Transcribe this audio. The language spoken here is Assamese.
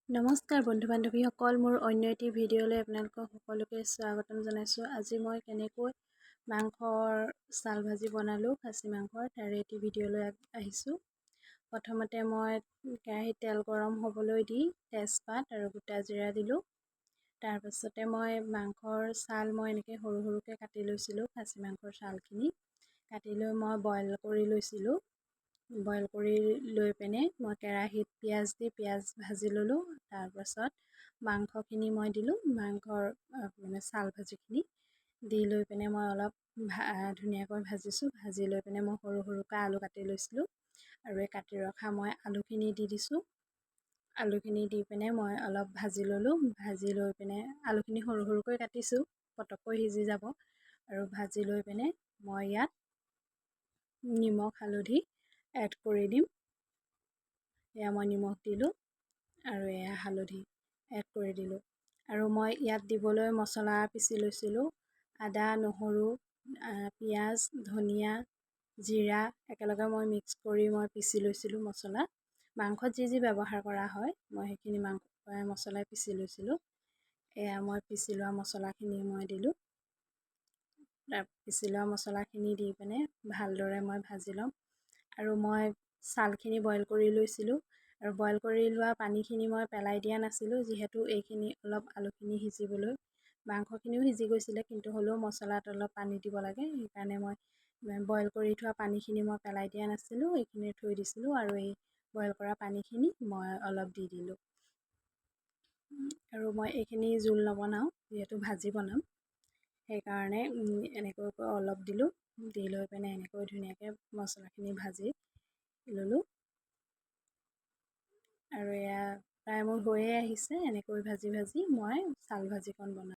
নমস্কাৰ বন্ধু বান্ধৱীসকল, মোৰ অন্য এটি ভিডিঅ'লৈ আপোনালোকক সকলোকে স্বাগতম জনাইছোঁ। আজি মই কেনেকৈ মাংসৰ চাল ভাজি বনালোঁ, খাচী মাংসৰ, তাৰে এটি ভিডিঅ'লৈ আহিছোঁ। প্ৰথমতে মই কেৰাহীত তেল গৰম হ'বলৈ দি তেজপাত আৰু গোটা জিৰা দিলোঁ। তাৰপাছতে মই মাংসৰ ছাল এনেকৈ সৰু সৰুকৈ কাটি লৈছিলোঁ। খাচী মাংসৰ ছালখিনি কাটি লৈ মই বইল কৰি লৈছিলোঁ। বইল কৰি লৈ পিনে মই কেৰাহীত পিঁয়াজ ভাজি ল'লোঁ। তাৰপাছত মাংসখিনি মই দিলোঁ। মাংসৰ ছাল ভাজিখিনি দি লৈ পিনে মই অলপ ধুনীয়াকৈ ভাজিছোঁ। ভাজি লৈ পিনে মই সৰু সৰুকৈ আলু কাটি লৈছিলোঁ আৰু এই কাটি ৰখা মই আলুখিনি দি দিছোঁ। আলুখিনি দি পিনে মই অলপ ভাজি ল'লোঁ। ভাজি লৈ পিনে আলুখিনি সৰু সৰুকৈ কাটিছোঁ, পটককৈ সিজি যাব। আৰু ভাজি লৈ পিনে মই ইয়াত নিমখ হালধি এড কৰি দিম। এয়া মই নিমখ দিলোঁ আৰু এয়া হালধি এড কৰি দিলোঁ। আৰু মই ইয়াত দিবলৈ মছলা পিচি লৈছিলোঁ। আদা, নহৰু, পিঁয়াজ, ধনিয়া, জিৰা একেলগে মই মিক্স কৰি মই পিচি লৈছিলোঁ মছলা। মাংসত যি যি ব্যৱহাৰ কৰা হয় মই সেইখিনি মছলাই পিচি লৈছিলোঁ। এয়া মই পিচি লোৱা মছলাখিনি মই দিলোঁ। পিচি লোৱা মছলাখিনি দি পিনে ভালদৰে মই ভাজি ল'ম। আৰু মই ছালখিনি বইল কৰি লৈছিলোঁ আৰু বইল কৰি লোৱা পানীখিনি মই পেলাই দিয়া নাছিলোঁ, যিহেতু এইখিনি অলপ আলুখিনি সিজিবলৈ, মাংসখিনিও সিজি গৈছিলে, কিন্তু হ'লেও মছলাত অলপ পানী দিব লাগে। সেইকাৰণে মই বইল কৰি থোৱা পানীখিনি মই পেলাই দিয়া নাছিলোঁ, এইখিনি থৈ দিছিলোঁ। আৰু এই বইল কৰা পানীখিনি মই অলপ দি দিলোঁ। আৰু মই এইখিনি জোল নবনাওঁ, যিহেতু ভাজি বনাম, সেইকাৰণে এনেকৈ অলপ দিলোঁ। দি লৈ পিনে এনেকৈ ধুনীয়াকৈ মছলাখিনি ভাজি ল'লোঁ। আৰু এয়া প্ৰায় মোৰ হৈয়ে আহিছে। এনেকৈ ভাজি ভাজি মই চাল ভাজিকণ বনাওঁ।